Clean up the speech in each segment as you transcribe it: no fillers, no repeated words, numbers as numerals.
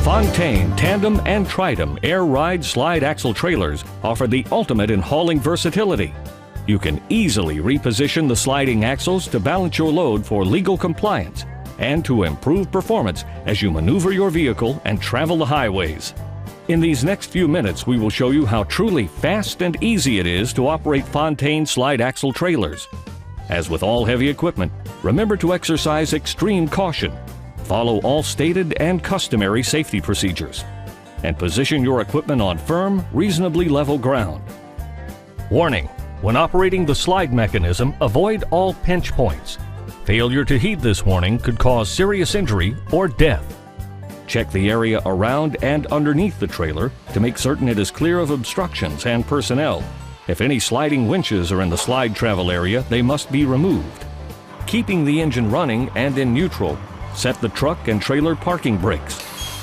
FONTAINE Tandem and TANDEM air ride slide axle trailers offer the ultimate in hauling versatility. You can easily reposition the sliding axles to balance your load for legal compliance and to improve performance as you maneuver your vehicle and travel the highways. In these next few minutes, we will show you how truly fast and easy it is to operate FONTAINE slide axle trailers. As with all heavy equipment, remember to exercise extreme caution. Follow all stated and customary safety procedures, and position your equipment on firm, reasonably level ground. Warning: when operating the slide mechanism, avoid all pinch points. Failure to heed this warning could cause serious injury or death. Check the area around and underneath the trailer to make certain it is clear of obstructions and personnel. If any sliding winches are in the slide travel area, they must be removed. Keeping the engine running and in neutral, set the truck and trailer parking brakes.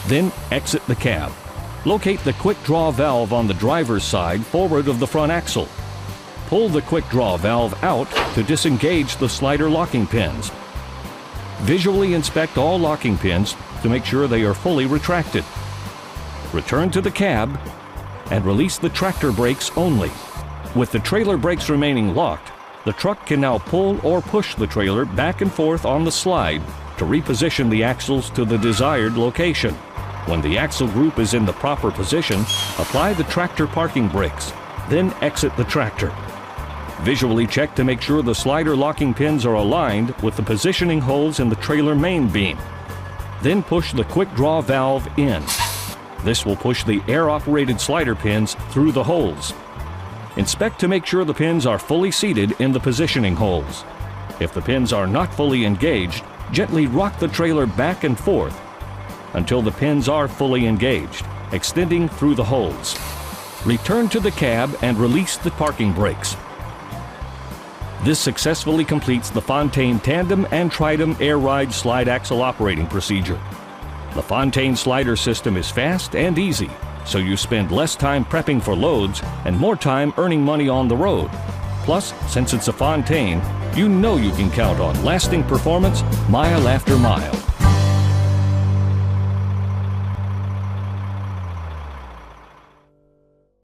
Then exit the cab. Locate the quick draw valve on the driver's side forward of the front axle. Pull the quick draw valve out to disengage the slider locking pins. Visually inspect all locking pins to make sure they are fully retracted. Return to the cab and release the tractor brakes only. With the trailer brakes remaining locked, the truck can now pull or push the trailer back and forth on the slide to reposition the axles to the desired location. When the axle group is in the proper position, apply the tractor parking brakes, then exit the tractor. Visually check to make sure the slider locking pins are aligned with the positioning holes in the trailer main beam. Then push the quick draw valve in. This will push the air-operated slider pins through the holes. Inspect to make sure the pins are fully seated in the positioning holes. If the pins are not fully engaged, gently rock the trailer back and forth until the pins are fully engaged, extending through the holes. Return to the cab and release the parking brakes. This successfully completes the FONTAINE Tandem and TANDEM air ride slide axle operating procedure. The FONTAINE slider system is fast and easy, so you spend less time prepping for loads and more time earning money on the road. Plus, since it's a FONTAINE, you know you can count on lasting performance mile after mile.